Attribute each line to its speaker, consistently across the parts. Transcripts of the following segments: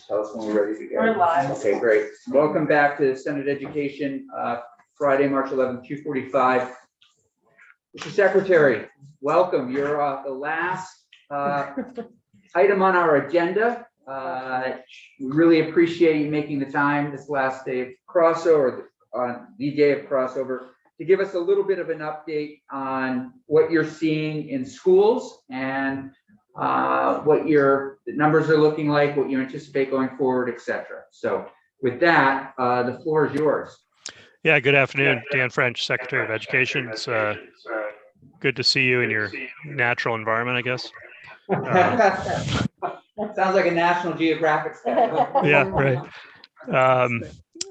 Speaker 1: Tell us when we're ready to go.
Speaker 2: We're live.
Speaker 1: Okay, great. Welcome back to Senate Education, Friday, March 11th, 2:45. Mr. Secretary, welcome. You're the last item on our agenda. We really appreciate you making the time this last day of crossover, on the day of crossover, to give us a little bit of an update on what you're seeing in schools and what your numbers are looking like, what you anticipate going forward, etc. So with that, the floor is yours.
Speaker 3: Yeah, good afternoon. Dan French, Secretary of Education. It's good to see you in your natural environment, I guess.
Speaker 1: Sounds like a National Geographic stuff.
Speaker 3: Yeah, right.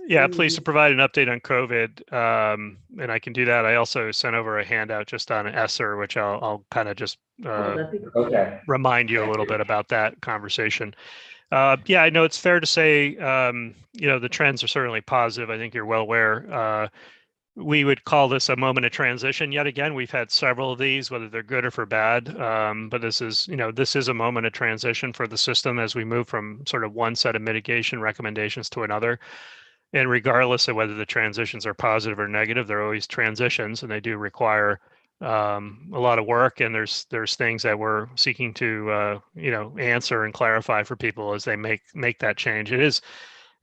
Speaker 3: Yeah, pleased to provide an update on COVID, and I can do that. I also sent over a handout just on ESSER, which I'll kind of just remind you a little bit about that conversation. Yeah, I know it's fair to say, the trends are certainly positive. I think you're well aware. We would call this a moment of transition. Yet again, we've had several of these, whether they're good or for bad. But this is a moment of transition for the system as we move from sort of one set of mitigation recommendations to another. And regardless of whether the transitions are positive or negative, they're always transitions, and they do require a lot of work. And there's things that we're seeking to answer and clarify for people as they make that change.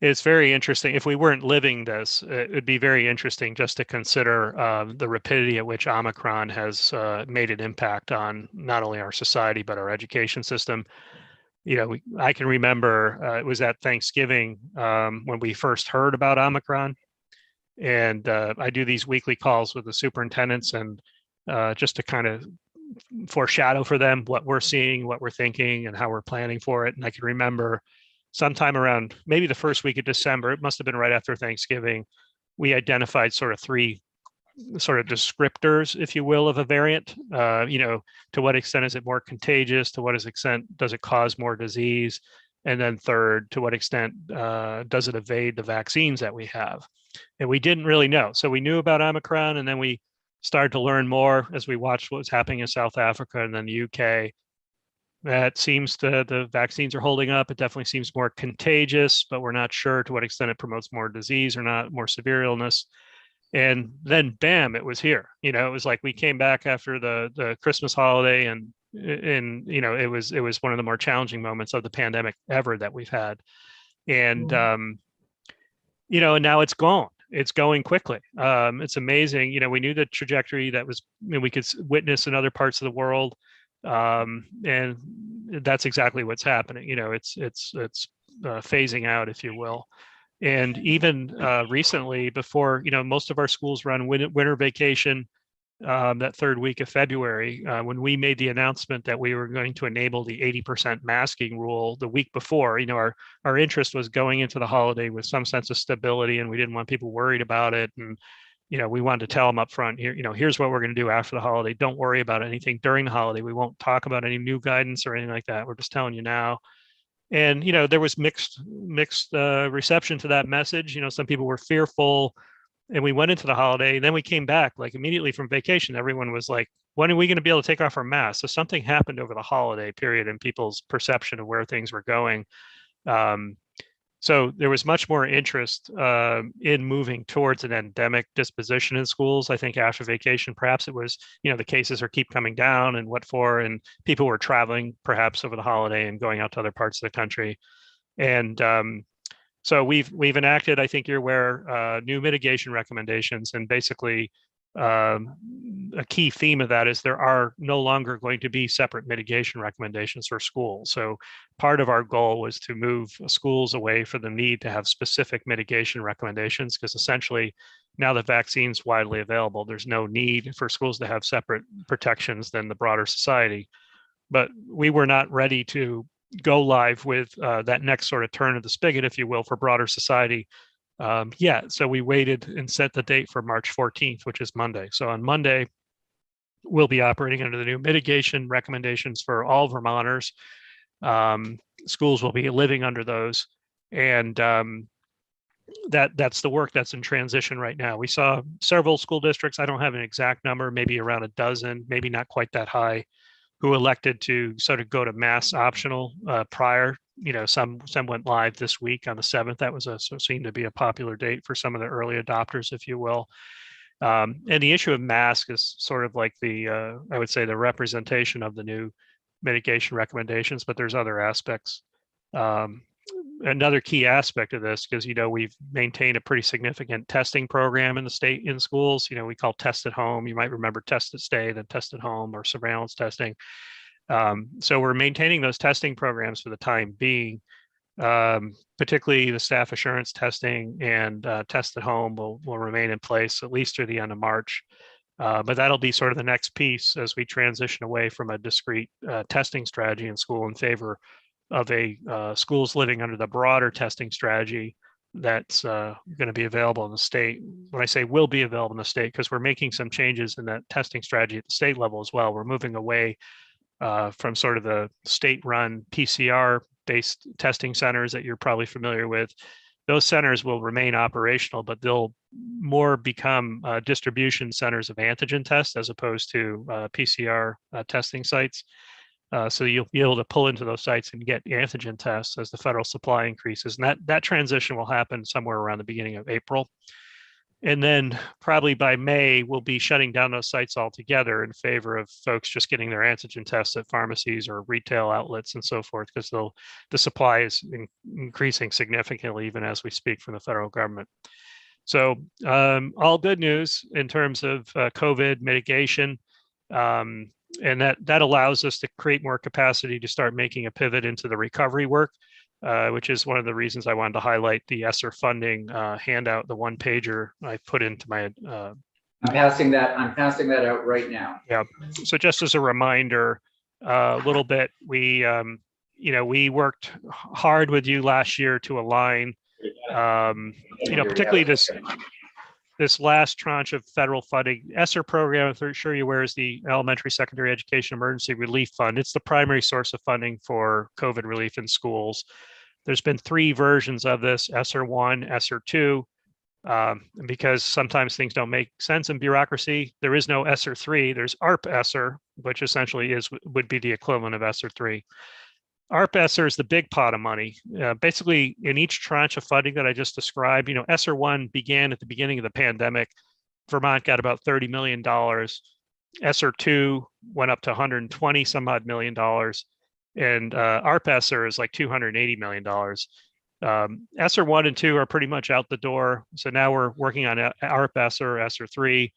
Speaker 3: It's very interesting. If we weren't living this, it would be very interesting just to consider the rapidity at which Omicron has made an impact on not only our society but our education system. I can remember it was at Thanksgiving when we first heard about Omicron, and I do these weekly calls with the superintendents, and just to kind of foreshadow for them what we're seeing, what we're thinking, and how we're planning for it. And I can remember sometime around maybe the first week of December, it must have been right after Thanksgiving, we identified sort of three sort of descriptors, if you will, of a variant. To what extent is it more contagious? To what extent does it cause more disease? And then third, to what extent does it evade the vaccines that we have? And we didn't really know. So we knew about Omicron, and then we started to learn more as we watched what was happening in South Africa and then the UK. That seems the vaccines are holding up. It definitely seems more contagious, but we're not sure to what extent it promotes more disease or not, more severe illness. And then, bam, it was here. It was like we came back after the Christmas holiday, and it was one of the more challenging moments of the pandemic ever that we've had. And and now it's gone. It's going quickly. It's amazing. We knew the trajectory that was we could witness in other parts of the world, and that's exactly what's happening. It's phasing out, if you will. And even recently, before most of our schools run winter vacation, that third week of February, when we made the announcement that we were going to enable the 80% masking rule the week before, our interest was going into the holiday with some sense of stability, and we didn't want people worried about it. And we wanted to tell them up front, here's what we're going to do after the holiday. Don't worry about anything during the holiday. We won't talk about any new guidance or anything like that. We're just telling you now. And there was mixed reception to that message. Some people were fearful, and we went into the holiday. And then we came back like immediately from vacation. Everyone was like, "When are we going to be able to take off our masks?" So something happened over the holiday period in people's perception of where things were going. So there was much more interest in moving towards an endemic disposition in schools. I think after vacation, perhaps it was, the cases keep coming down, and what for, and people were traveling perhaps over the holiday and going out to other parts of the country. And so we've enacted, I think you're aware, new mitigation recommendations, and basically a key theme of that is there are no longer going to be separate mitigation recommendations for schools. So part of our goal was to move schools away from the need to have specific mitigation recommendations, because essentially now that vaccine's widely available, there's no need for schools to have separate protections than the broader society. But we were not ready to go live with that next sort of turn of the spigot, if you will, for broader society. So we waited and set the date for March 14th, which is Monday. So on Monday, we'll be operating under the new mitigation recommendations for all Vermonters. Schools will be living under those. And that's the work that's in transition right now. We saw several school districts, I don't have an exact number, maybe around a dozen, maybe not quite that high, who elected to sort of go to mass optional prior some went live this week on the 7th. That was seemed to be a popular date for some of the early adopters, if you will. And the issue of mask is sort of like I would say the representation of the new mitigation recommendations, but there's other aspects. Another key aspect of this, because we've maintained a pretty significant testing program in the state in schools. We call test at home. You might remember test at stay, then test at home, or surveillance testing. So we're maintaining those testing programs for the time being. Particularly the staff assurance testing and test at home will remain in place at least through the end of March. But that'll be sort of the next piece as we transition away from a discrete testing strategy in school in favor of schools living under the broader testing strategy that's going to be available in the state. When I say will be available in the state, because we're making some changes in that testing strategy at the state level as well. We're moving away from sort of the state-run PCR-based testing centers that you're probably familiar with. Those centers will remain operational, but they'll more become distribution centers of antigen tests as opposed to PCR testing sites. So you'll be able to pull into those sites and get antigen tests as the federal supply increases. And that transition will happen somewhere around the beginning of April. And then probably by May, we'll be shutting down those sites altogether in favor of folks just getting their antigen tests at pharmacies or retail outlets and so forth, because the supply is increasing significantly even as we speak from the federal government. So all good news in terms of COVID mitigation. And that allows us to create more capacity to start making a pivot into the recovery work, which is one of the reasons I wanted to highlight the ESSER funding handout, the one pager I put into my.
Speaker 1: I'm passing that out right now.
Speaker 3: Yeah. So just as a reminder, a little bit, we worked hard with you last year to align, particularly this last tranche of federal funding. ESSER program, I'm sure you're aware, is the Elementary Secondary Education Emergency Relief Fund. It's the primary source of funding for COVID relief in schools. There's been 3 versions of this: ESSER 1, ESSER 2. And because sometimes things don't make sense in bureaucracy, there is no ESSER 3. There's ARP ESSER, which essentially would be the equivalent of ESSER 3. ARP ESSER is the big pot of money. Basically, in each tranche of funding that I just described, ESSER 1 began at the beginning of the pandemic. Vermont got about $30 million. ESSER 2 went up to $120 some odd million. And ARP ESSER is like $280 million. ESSER 1 and 2 are pretty much out the door. So now we're working on ARP ESSER, ESSER 3.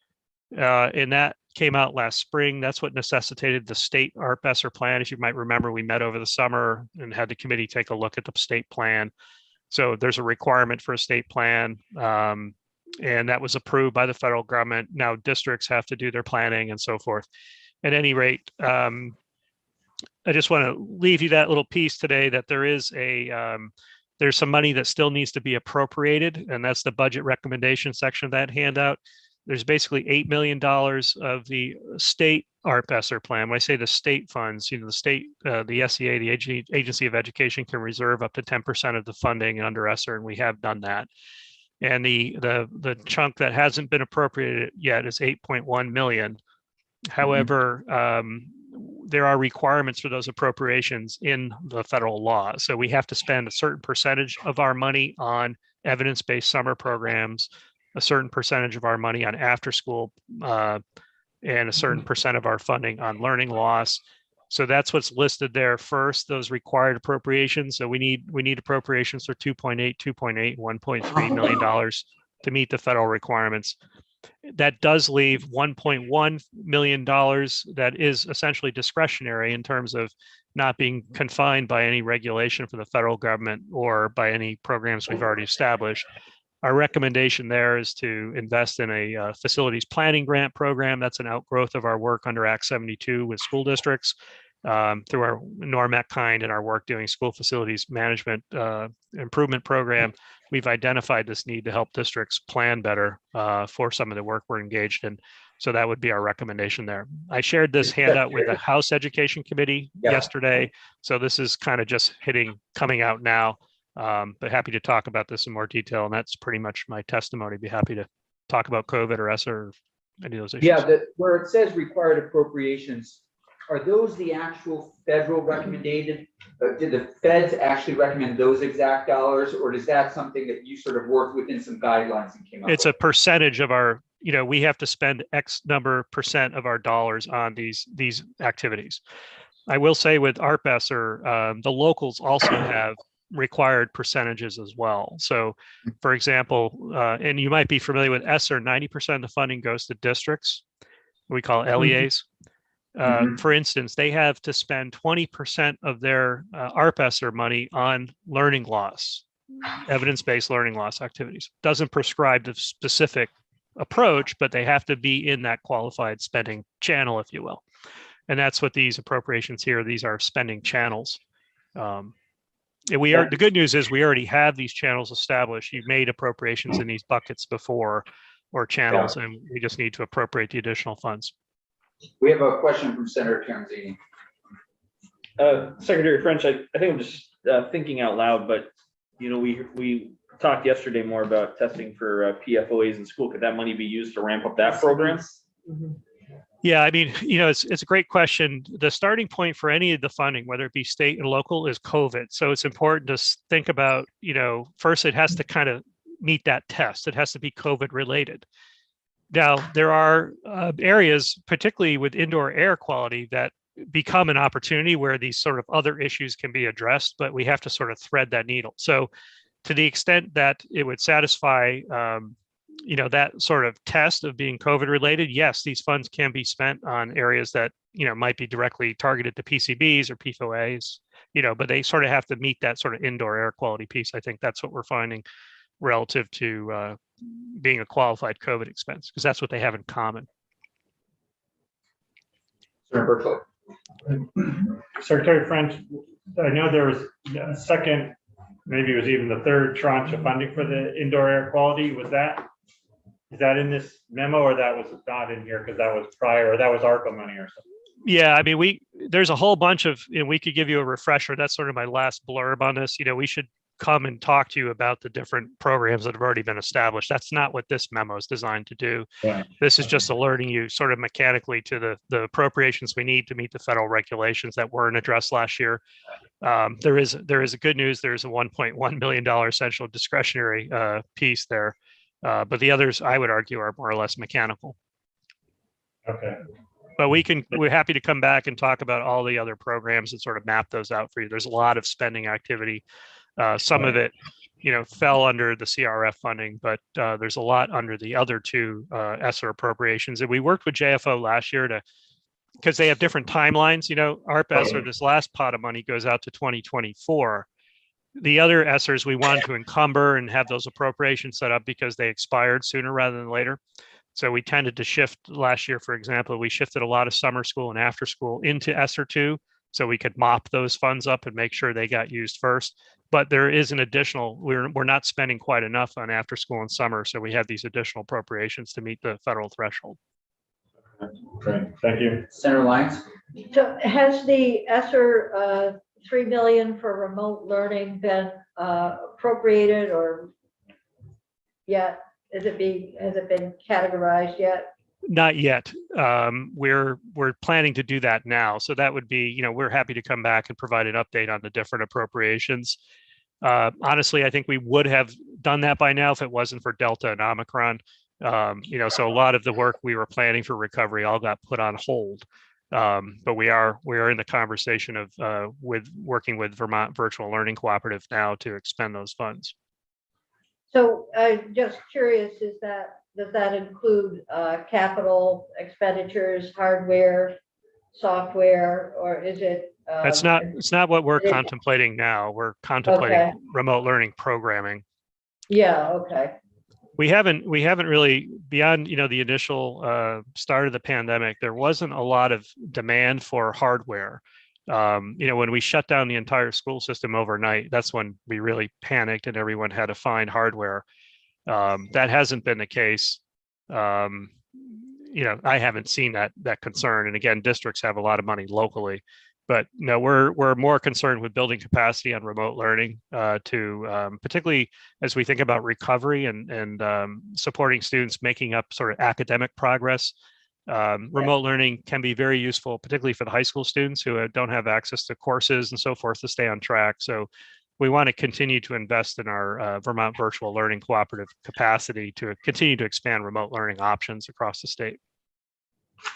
Speaker 3: And that came out last spring. That's what necessitated the state ARP ESSER plan. As you might remember, we met over the summer and had the committee take a look at the state plan. So there's a requirement for a state plan, and that was approved by the federal government. Now districts have to do their planning and so forth. At any rate, I just want to leave you that little piece today that there is there's some money that still needs to be appropriated, and that's the budget recommendation section of that handout. There's basically $8 million of the state ARP ESSER plan. When I say the state funds, the state, the SEA, the Agency of Education, can reserve up to 10% of the funding under ESSER, and we have done that. And the chunk that hasn't been appropriated yet is 8.1 million. However, there are requirements for those appropriations in the federal law. So we have to spend a certain percentage of our money on evidence-based summer programs, a certain percentage of our money on after-school, and a certain percent of our funding on learning loss. So that's what's listed there first, those required appropriations. So we need appropriations for 2.8, 2.8, $1.3 million to meet the federal requirements. That does leave $1.1 million that is essentially discretionary in terms of not being confined by any regulation from the federal government or by any programs we've already established. Our recommendation there is to invest in a facilities planning grant program. That's an outgrowth of our work under Act 72 with school districts through our NORMEC kind and our work doing school facilities management improvement program. We've identified this need to help districts plan better for some of the work we're engaged in. So that would be our recommendation there. I shared this handout with the House Education Committee yesterday. So this is kind of just coming out now. But happy to talk about this in more detail. And that's pretty much my testimony. Be happy to talk about COVID or ESSER or any of those issues.
Speaker 1: Yeah, where it says required appropriations, are those the actual federal recommended? Did the feds actually recommend those exact dollars, or is that something that you sort of worked within some guidelines and came up
Speaker 3: It's
Speaker 1: with?
Speaker 3: a percentage of our, we have to spend X number percent of our dollars on these activities. I will say with ARPESR, the locals also have required percentages as well. So for example, and you might be familiar with ESSER, 90% of the funding goes to districts. We call LEAs. For instance, they have to spend 20% of their ARPESR money on learning loss, evidence-based learning loss activities. Doesn't prescribe the specific approach, but they have to be in that qualified spending channel, if you will. And that's what these appropriations here, these are spending channels. And the good news is we already have these channels established. You've made appropriations in these buckets before, or channels, and we just need to appropriate the additional funds.
Speaker 1: We have a question from Senator Terenzini.
Speaker 2: Secretary French, I think I'm just thinking out loud, but we talked yesterday more about testing for PFOAs in school. Could that money be used to ramp up that program?
Speaker 3: Yeah, I mean, it's a great question. The starting point for any of the funding, whether it be state and local, is COVID. So it's important to think about, first it has to kind of meet that test. It has to be COVID related. Now, there are areas, particularly with indoor air quality, that become an opportunity where these sort of other issues can be addressed, but we have to sort of thread that needle. So to the extent that it would satisfy, that sort of test of being COVID related, yes, these funds can be spent on areas that, might be directly targeted to PCBs or PFOAs, but they sort of have to meet that sort of indoor air quality piece. I think that's what we're finding relative to being a qualified COVID expense, because that's what they have in common.
Speaker 1: Senator Berkeley.
Speaker 4: Secretary French, I know there was a second, maybe it was even the third tranche of funding for the indoor air quality. Is that in this memo, or that was not in here because that was prior, or that was ARPA money or something?
Speaker 3: Yeah, I mean, there's a whole bunch of, we could give you a refresher. That's sort of my last blurb on this. We should come and talk to you about the different programs that have already been established. That's not what this memo is designed to do.
Speaker 4: Right.
Speaker 3: This is just alerting you sort of mechanically to the appropriations we need to meet the federal regulations that weren't addressed last year. There is a good news. There's a $1.1 million essential discretionary piece there. But the others, I would argue, are more or less mechanical.
Speaker 4: Okay.
Speaker 3: But we're happy to come back and talk about all the other programs and sort of map those out for you. There's a lot of spending activity. Some of it, fell under the CRF funding, but there's a lot under the other two ESSER appropriations. And we worked with JFO last year because they have different timelines. ARP ESSER, this last pot of money goes out to 2024. The other ESSERs we wanted to encumber and have those appropriations set up because they expired sooner rather than later. So we tended to shift last year, for example, we shifted a lot of summer school and after school into ESSER 2 so we could mop those funds up and make sure they got used first. But there is an additional, we're not spending quite enough on after school and summer. So we have these additional appropriations to meet the federal threshold.
Speaker 4: Great, thank you.
Speaker 1: Senator Lyons.
Speaker 5: So has the ESSER $3 million for remote learning been appropriated or yet? Has it been categorized yet?
Speaker 3: Not yet. We're planning to do that now. So that would be, we're happy to come back and provide an update on the different appropriations. Honestly, I think we would have done that by now if it wasn't for Delta and Omicron. So a lot of the work we were planning for recovery all got put on hold. But we are in the conversation of working with Vermont Virtual Learning Cooperative now to expend those funds.
Speaker 5: So I'm just curious, does that include capital expenditures, hardware, software, or is it?
Speaker 3: It's not what we're contemplating now. We're contemplating remote learning programming.
Speaker 5: Yeah. Okay.
Speaker 3: We haven't really, beyond the initial start of the pandemic, there wasn't a lot of demand for hardware. When we shut down the entire school system overnight, that's when we really panicked and everyone had to find hardware. That hasn't been the case. I haven't seen that concern. And again, districts have a lot of money locally, but no, we're more concerned with building capacity on remote learning particularly as we think about recovery and supporting students making up sort of academic progress. Remote learning can be very useful, particularly for the high school students who don't have access to courses and so forth to stay on track. So we want to continue to invest in our Vermont virtual learning cooperative capacity to continue to expand remote learning options across the state.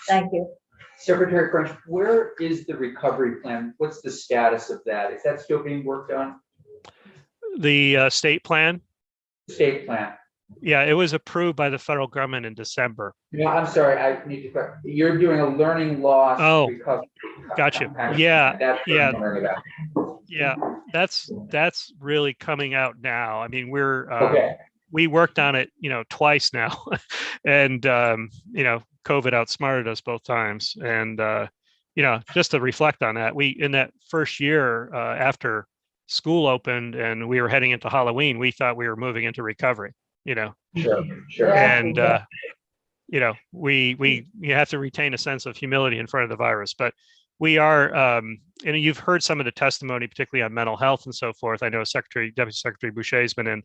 Speaker 5: Thank you.
Speaker 1: Secretary French, where is the recovery plan? What's the status of that? Is that still being worked on?
Speaker 3: The state plan,
Speaker 1: State plan.
Speaker 3: yeah, it was approved by the federal government in December.
Speaker 1: No, I'm sorry, I need to correct. You're doing a learning loss
Speaker 3: Oh,
Speaker 1: recovery.
Speaker 3: gotcha.
Speaker 1: Kind of-
Speaker 3: Yeah,
Speaker 1: That's what
Speaker 3: yeah.
Speaker 1: I'm wondering about.
Speaker 3: Yeah, that's really coming out now. I mean,
Speaker 1: Okay.
Speaker 3: we worked on it, twice now, and COVID outsmarted us both times. And just to reflect on that, we in that first year after school opened and we were heading into Halloween, we thought we were moving into recovery.
Speaker 1: Sure, sure.
Speaker 5: Yeah.
Speaker 3: And we have to retain a sense of humility in front of the virus, but we are, and you've heard some of the testimony, particularly on mental health and so forth. I know Deputy Secretary Boucher has been in.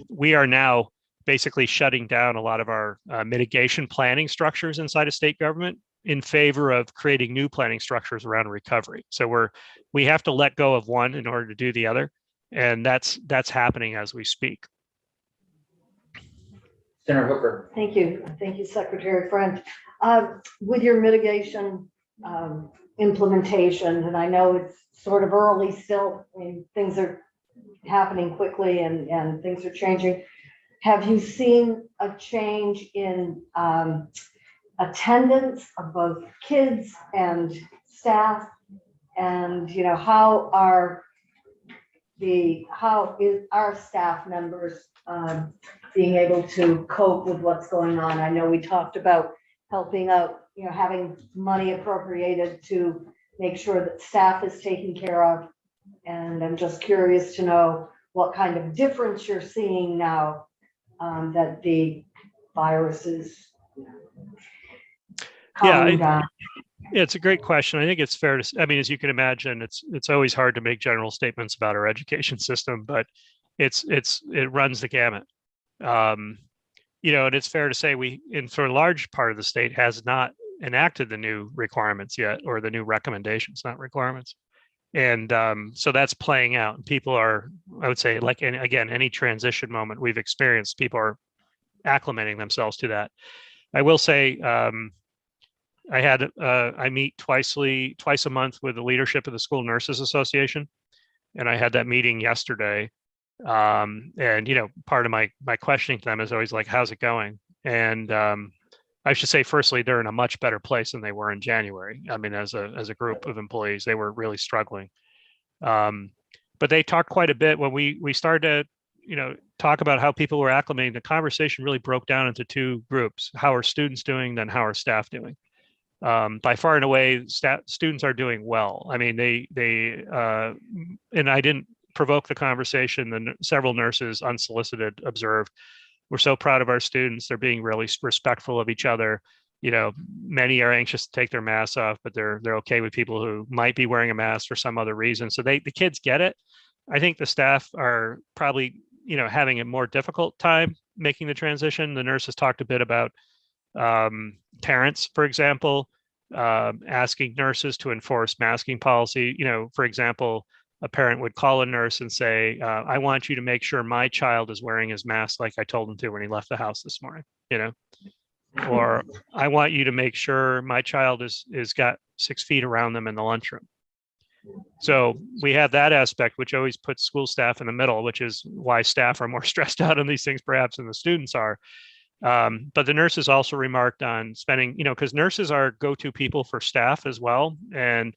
Speaker 3: We are now basically shutting down a lot of our mitigation planning structures inside of state government in favor of creating new planning structures around recovery. So we have to let go of one in order to do the other, and that's happening as we speak.
Speaker 1: Senator Hooker.
Speaker 5: Thank you. Thank you, Secretary French. With your mitigation implementation, and I know it's sort of early still, I mean, things are happening quickly and things are changing. Have you seen a change in attendance of both kids and staff? And how is our staff members being able to cope with what's going on? I know we talked about helping out, having money appropriated to make sure that staff is taken care of. And I'm just curious to know what kind of difference you're seeing now that the virus is calming down.
Speaker 3: Yeah, it's a great question. I think it's fair to, I mean, as you can imagine, it's always hard to make general statements about our education system, but it runs the gamut. And it's fair to say for a large part of the state has not enacted the new requirements yet, or the new recommendations, not requirements. And so that's playing out. People are, I would say, like, again, any transition moment we've experienced, people are acclimating themselves to that. I will say, I meet twice a month with the leadership of the School Nurses Association, and I had that meeting yesterday. And part of my questioning to them is always like, how's it going? And I should say, firstly, they're in a much better place than they were in January. I mean, as a group of employees, they were really struggling. But they talked quite a bit when we started to talk about how people were acclimating. The conversation really broke down into two groups: how are students doing, then how are staff doing. By far and away, students are doing well. I mean, they and I didn't provoke the conversation. Several nurses, unsolicited, observed, we're so proud of our students. They're being really respectful of each other. Many are anxious to take their masks off, but they're okay with people who might be wearing a mask for some other reason. So the kids get it. I think the staff are probably, having a more difficult time making the transition. The nurses talked a bit about parents, for example, asking nurses to enforce masking policy. For example, a parent would call a nurse and say, I want you to make sure my child is wearing his mask like I told him to when he left the house this morning, or I want you to make sure my child is got 6 feet around them in the lunchroom. So we have that aspect, which always puts school staff in the middle, which is why staff are more stressed out on these things perhaps than the students are. But the nurses also remarked on spending, because nurses are go-to people for staff as well. And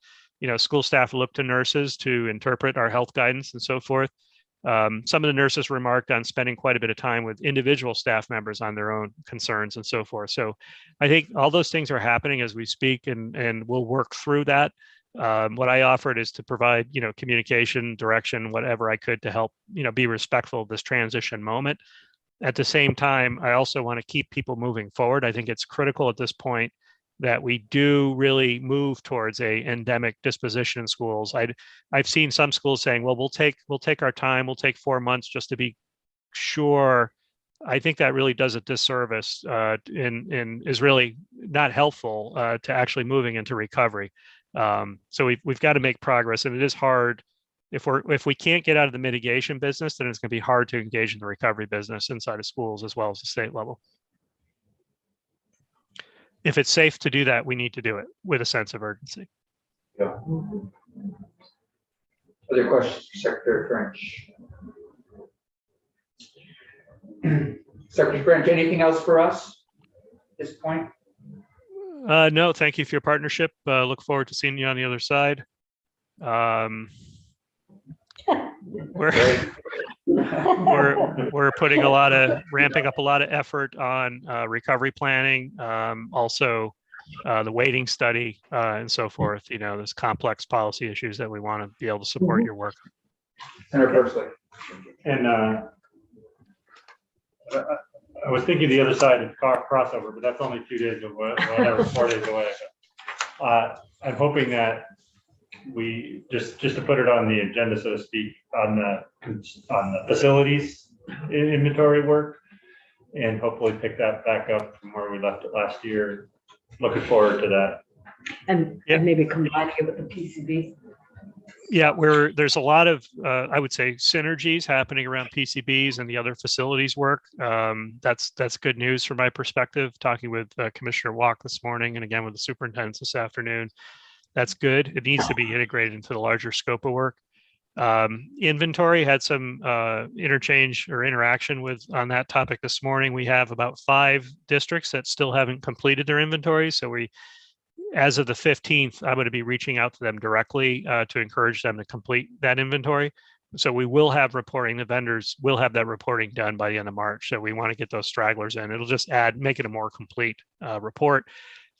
Speaker 3: school staff look to nurses to interpret our health guidance and so forth. Some of the nurses remarked on spending quite a bit of time with individual staff members on their own concerns and so forth. So I think all those things are happening as we speak, and we'll work through that. What I offered is to provide, communication, direction, whatever I could to help, be respectful of this transition moment. At the same time, I also want to keep people moving forward. I think it's critical at this point that we do really move towards a endemic disposition in schools. I've seen some schools saying, well, we'll take our time, we'll take 4 months just to be sure I think that really does a disservice and is really not helpful to actually moving into recovery. So we've got to make progress, and it is hard. If we can't get out of the mitigation business, then it's going to be hard to engage in the recovery business inside of schools as well as the state level. If it's safe to do that, we need to do it with a sense of urgency.
Speaker 1: Yeah. Other questions, Secretary French? Secretary French, anything else for us at this point?
Speaker 3: No, thank you for your partnership. Look forward to seeing you on the other side. We're putting ramping up a lot of effort on recovery planning, also the waiting study and so forth. There's complex policy issues that we want to be able to support your work.
Speaker 1: Senator Bursley.
Speaker 4: And I was thinking the other side of crossover, but that's only 2 days away, whatever, 4 days away. I'm hoping that we just to put it on the agenda, so to speak, on the facilities inventory work, and hopefully pick that back up from where we left it last year. Looking forward to that.
Speaker 6: And maybe combining it with the PCB.
Speaker 3: Yeah, there's a lot of, I would say, synergies happening around PCBs and the other facilities work. That's good news from my perspective. Talking with Commissioner Walk this morning, and again with the superintendents this afternoon. That's good. It needs to be integrated into the larger scope of work. Inventory had some interchange or interaction on that topic this morning. We have about 5 districts that still haven't completed their inventory. So as of the 15th, I'm going to be reaching out to them directly to encourage them to complete that inventory. So we will have reporting. The vendors will have that reporting done by the end of March. So we want to get those stragglers in. It'll just make it a more complete report.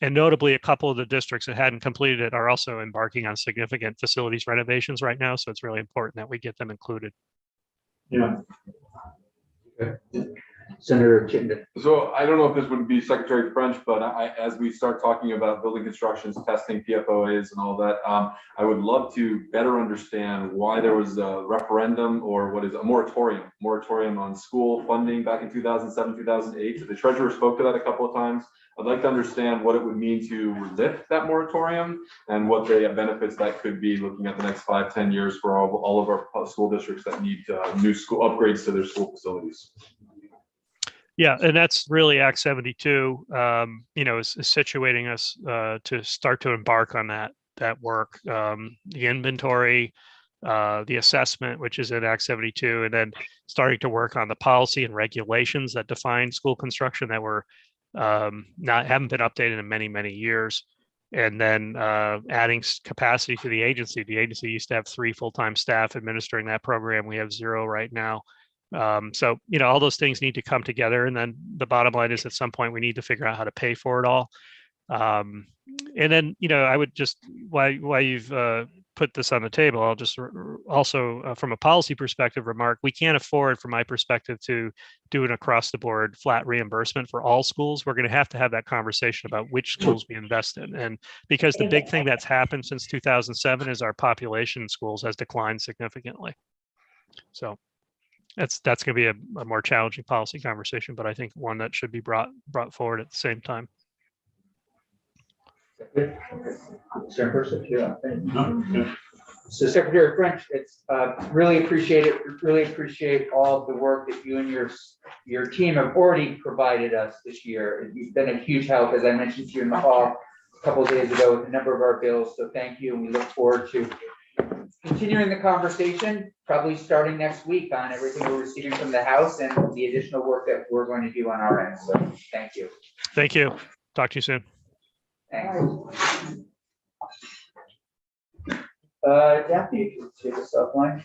Speaker 3: And notably, a couple of the districts that hadn't completed it are also embarking on significant facilities renovations right now. So it's really important that we get them included.
Speaker 4: Yeah.
Speaker 1: Okay. Senator Chittenden.
Speaker 7: So I don't know if this would be Secretary French, but as we start talking about building constructions, testing PFOAs and all that, I would love to better understand why there was a referendum, or what is a moratorium on school funding back in 2007, 2008. The treasurer spoke to that a couple of times. I'd like to understand what it would mean to lift that moratorium and what the benefits that could be looking at the next 5-10 years for all of our school districts that need new school upgrades to their school facilities.
Speaker 3: Yeah, and that's really Act 72, is situating us to start to embark on that work. The inventory, the assessment, which is in Act 72, and then starting to work on the policy and regulations that define school construction that haven't been updated in many, many years. And then adding capacity to the agency. The agency used to have 3 full-time staff administering that program. We have 0 right now. So, all those things need to come together. And then the bottom line is at some point we need to figure out how to pay for it all. And then, I would just, why you've put this on the table, I'll just also from a policy perspective remark, we can't afford, from my perspective, to do an across the board flat reimbursement for all schools. We're going to have that conversation about which schools we invest in. And because the big thing that's happened since 2007 is our population in schools has declined significantly. So that's going to be a more challenging policy conversation, but I think one that should be brought forward at the same time.
Speaker 1: So Secretary French, it's really appreciate it. Really appreciate all of the work that you and your team have already provided us this year. You've been a huge help, as I mentioned to you in the hall a couple of days ago, with a number of our bills. So thank you, and we look forward to continuing the conversation, probably starting next week, on everything we're receiving from the House and the additional work that we're going to do on our end. So thank you.
Speaker 3: Thank you. Talk to you soon.
Speaker 1: Thanks. Daphne, you can take us offline.